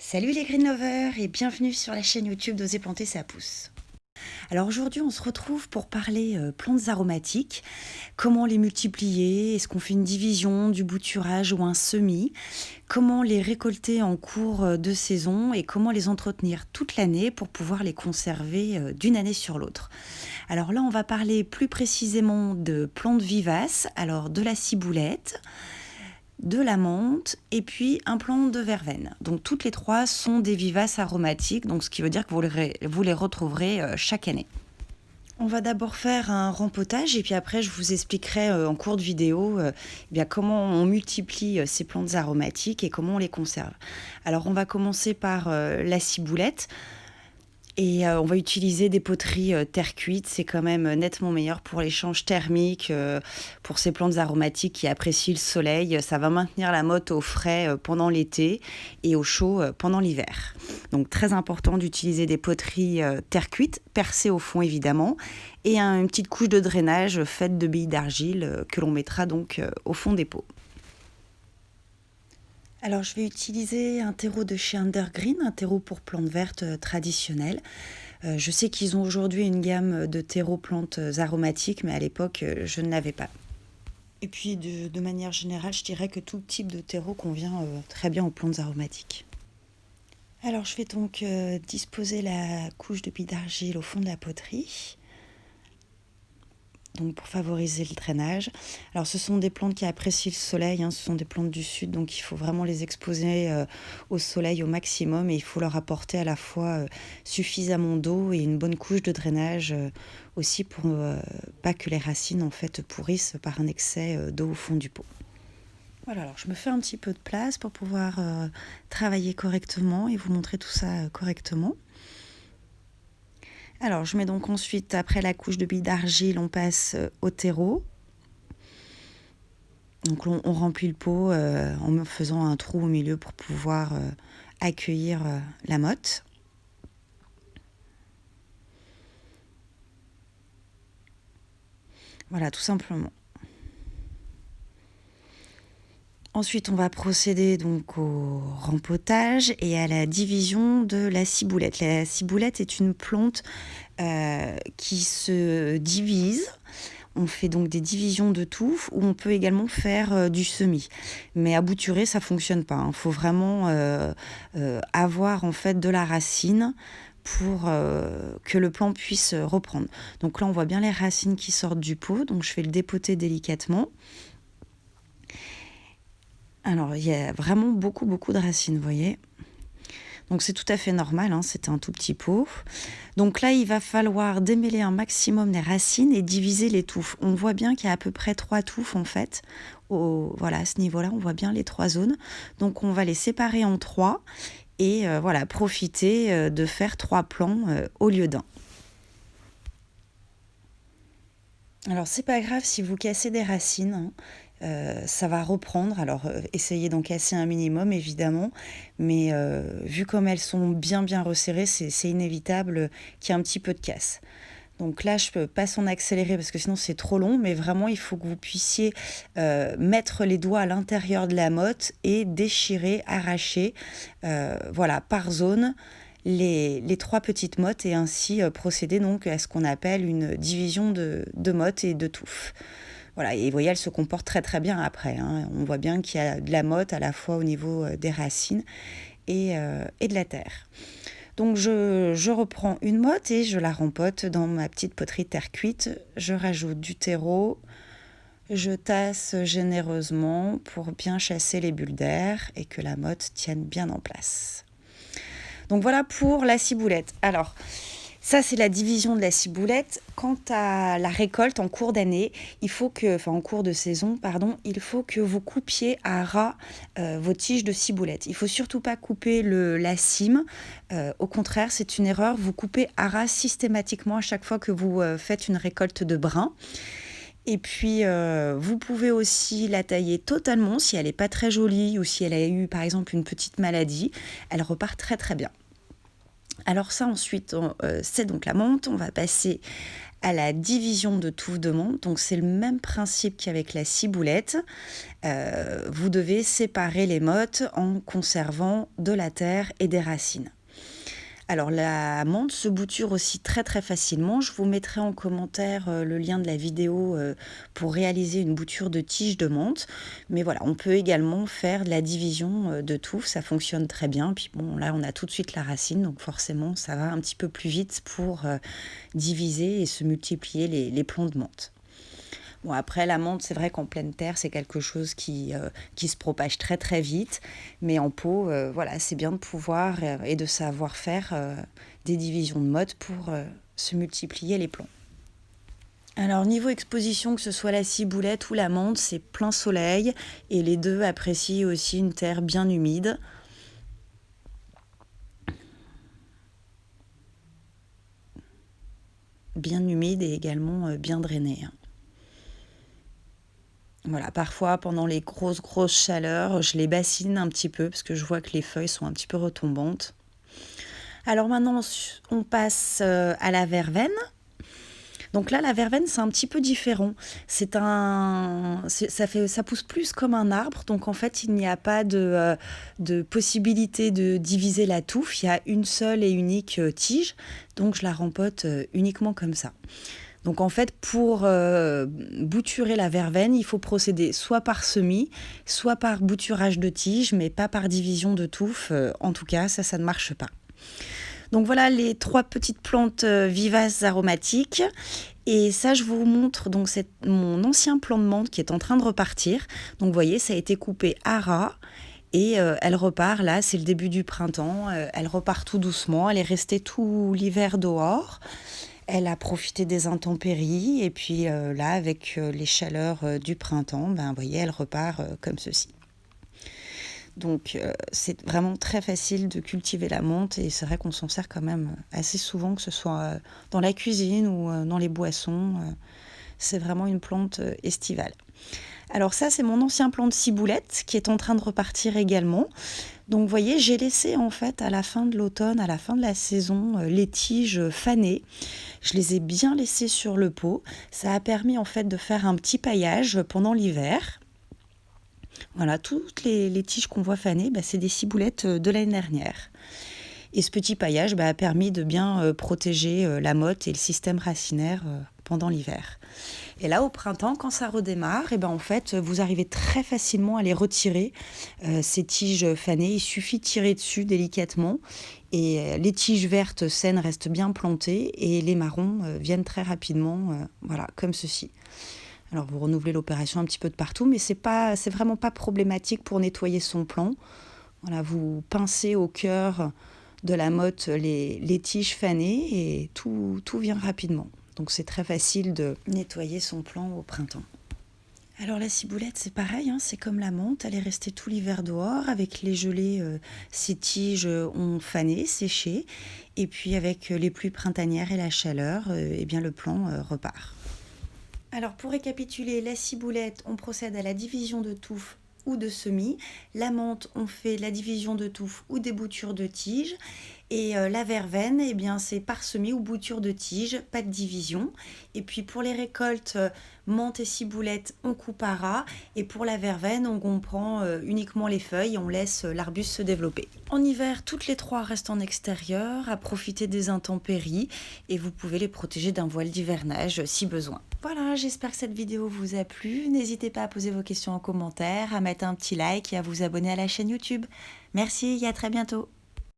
Salut les green lovers et bienvenue sur la chaîne YouTube d'Oser planter sa pousse. Alors aujourd'hui on se retrouve pour parler plantes aromatiques, comment les multiplier, est-ce qu'on fait une division, du bouturage ou un semis, comment les récolter en cours de saison et comment les entretenir toute l'année pour pouvoir les conserver d'une année sur l'autre. Alors là on va parler plus précisément de plantes vivaces, alors de la ciboulette, de la menthe et puis un plant de verveine. Donc toutes les trois sont des vivaces aromatiques, donc ce qui veut dire que vous les retrouverez chaque année. On va d'abord faire un rempotage et puis après je vous expliquerai en cours de vidéo comment on multiplie ces plantes aromatiques et comment on les conserve. Alors on va commencer par la ciboulette. Et on va utiliser des poteries terre cuite, c'est quand même nettement meilleur pour l'échange thermique, pour ces plantes aromatiques qui apprécient le soleil. Ça va maintenir la motte au frais pendant l'été et au chaud pendant l'hiver. Donc très important d'utiliser des poteries terre cuite, percées au fond évidemment, et une petite couche de drainage faite de billes d'argile que l'on mettra donc au fond des pots. Alors je vais utiliser un terreau de chez Undergreen, un terreau pour plantes vertes traditionnelles. Je sais qu'ils ont aujourd'hui une gamme de terreaux plantes aromatiques, mais à l'époque je ne l'avais pas. Et puis de manière générale, je dirais que tout type de terreau convient très bien aux plantes aromatiques. Alors je vais donc disposer la couche de billes d'argile au fond de la poterie. Donc pour favoriser le drainage. Alors ce sont des plantes qui apprécient le soleil, ce sont des plantes du sud, donc il faut vraiment les exposer au soleil au maximum et il faut leur apporter à la fois suffisamment d'eau et une bonne couche de drainage aussi pour pas que les racines en fait pourrissent par un excès d'eau au fond du pot. Voilà, alors je me fais un petit peu de place pour pouvoir travailler correctement et vous montrer tout ça correctement. Alors, je mets donc ensuite, après la couche de billes d'argile, on passe au terreau. Donc, on remplit le pot en faisant un trou au milieu pour pouvoir accueillir la motte. Voilà, tout simplement. Ensuite, on va procéder donc au rempotage et à la division de la ciboulette. La ciboulette est une plante qui se divise. On fait donc des divisions de touffes ou on peut également faire du semis. Mais à bouturer, ça ne fonctionne pas. Il faut vraiment avoir en fait de la racine pour que le plant puisse reprendre. Donc là, on voit bien les racines qui sortent du pot. Donc je vais le dépoter délicatement. Alors, il y a vraiment beaucoup de racines, vous voyez. Donc, c'est tout à fait normal, c'est un tout petit pot. Donc là, il va falloir démêler un maximum les racines et diviser les touffes. On voit bien qu'il y a à peu près 3 touffes, en fait. Voilà, à ce niveau-là, on voit bien les 3 zones. Donc, on va les séparer en 3 et profiter de faire 3 plants au lieu d'un. Alors, c'est pas grave si vous cassez des racines, ça va reprendre. Alors, essayez d'en casser un minimum, évidemment, mais vu comme elles sont bien resserrées, c'est inévitable qu'il y ait un petit peu de casse. Donc là, je peux pas s'en accélérer parce que sinon c'est trop long, mais vraiment, il faut que vous puissiez mettre les doigts à l'intérieur de la motte et déchirer, arracher, par zone, les 3 petites mottes et ainsi procéder donc à ce qu'on appelle une division de mottes et de touffes. Voilà, et vous voyez, elle se comporte très bien après. On voit bien qu'il y a de la motte à la fois au niveau des racines et de la terre. Donc je reprends une motte et je la rempote dans ma petite poterie terre cuite. Je rajoute du terreau. Je tasse généreusement pour bien chasser les bulles d'air et que la motte tienne bien en place. Donc voilà pour la ciboulette. Alors, ça, c'est la division de la ciboulette. Quant à la récolte en cours d'année, en cours de saison, il faut que vous coupiez à ras vos tiges de ciboulette. Il ne faut surtout pas couper la cime. Au contraire, c'est une erreur. Vous coupez à ras systématiquement à chaque fois que vous faites une récolte de brins. Et puis, vous pouvez aussi la tailler totalement si elle n'est pas très jolie ou si elle a eu, par exemple, une petite maladie. Elle repart très bien. Alors ça ensuite, c'est donc la menthe. On va passer à la division de touffe de menthe. Donc c'est le même principe qu'avec la ciboulette. Vous devez séparer les mottes en conservant de la terre et des racines. Alors la menthe se bouture aussi très très facilement. Je vous mettrai en commentaire le lien de la vidéo pour réaliser une bouture de tige de menthe. Mais voilà, on peut également faire de la division de touffe, ça fonctionne très bien. Puis bon, là on a tout de suite la racine, donc forcément ça va un petit peu plus vite pour diviser et se multiplier les plants de menthe. Bon, après, la menthe, c'est vrai qu'en pleine terre, c'est quelque chose qui se propage très très vite. Mais en pot, voilà, c'est bien de pouvoir et de savoir faire des divisions de motte pour se multiplier les plants. Alors, niveau exposition, que ce soit la ciboulette ou la menthe, c'est plein soleil. Et les deux apprécient aussi une terre bien humide. Bien humide et également bien drainée, hein. Voilà, parfois pendant les grosses chaleurs, je les bassine un petit peu parce que je vois que les feuilles sont un petit peu retombantes. Alors maintenant, on passe à la verveine. Donc là, la verveine, c'est un petit peu différent. Ça pousse plus comme un arbre. Donc en fait, il n'y a pas de possibilité de diviser la touffe. Il y a une seule et unique tige. Donc je la rempote uniquement comme ça. Donc en fait, pour bouturer la verveine, il faut procéder soit par semis, soit par bouturage de tige, mais pas par division de touffe. En tout cas, ça ne marche pas. Donc voilà les 3 petites plantes vivaces aromatiques. Et ça, je vous montre, donc c'est mon ancien plant de menthe qui est en train de repartir. Donc vous voyez, ça a été coupé à ras. Et elle repart, là, c'est le début du printemps. Elle repart tout doucement. Elle est restée tout l'hiver dehors. Elle a profité des intempéries. Et puis là, avec les chaleurs du printemps, ben, vous voyez, elle repart comme ceci. Donc c'est vraiment très facile de cultiver la menthe et c'est vrai qu'on s'en sert quand même assez souvent, que ce soit dans la cuisine ou dans les boissons. C'est vraiment une plante estivale. Alors ça, c'est mon ancien plant de ciboulette qui est en train de repartir également. Donc vous voyez, j'ai laissé en fait à la fin de l'automne, à la fin de la saison, les tiges fanées. Je les ai bien laissées sur le pot. Ça a permis en fait de faire un petit paillage pendant l'hiver. Voilà, toutes les tiges qu'on voit fanées, bah, c'est des ciboulettes de l'année dernière. Et ce petit paillage a permis de bien protéger la motte et le système racinaire pendant l'hiver. Et là, au printemps, quand ça redémarre, et ben en fait, vous arrivez très facilement à les retirer, ces tiges fanées. Il suffit de tirer dessus délicatement. Et les tiges vertes saines restent bien plantées et les marrons viennent très rapidement, voilà, comme ceci. Alors vous renouvelez l'opération un petit peu de partout, mais c'est vraiment pas problématique pour nettoyer son plant. Voilà, vous pincez au cœur de la motte les tiges fanées et tout vient rapidement. Donc c'est très facile de nettoyer son plant au printemps. Alors la ciboulette, c'est pareil, hein, c'est comme la menthe, elle est restée tout l'hiver dehors. Avec les gelées, ses tiges ont fané, séché. Et puis avec les pluies printanières et la chaleur, eh bien le plant repart. Alors pour récapituler, la ciboulette, on procède à la division de touffe ou de semis. La menthe, on fait la division de touffe ou des boutures de tiges. Et la verveine, eh bien, c'est par semis ou bouture de tige, pas de division. Et puis pour les récoltes, menthe et ciboulette, on coupe à ras. Et pour la verveine, on prend uniquement les feuilles et on laisse l'arbuste se développer. En hiver, toutes les 3 restent en extérieur, à profiter des intempéries. Et vous pouvez les protéger d'un voile d'hivernage si besoin. Voilà, j'espère que cette vidéo vous a plu. N'hésitez pas à poser vos questions en commentaire, à mettre un petit like et à vous abonner à la chaîne YouTube. Merci et à très bientôt.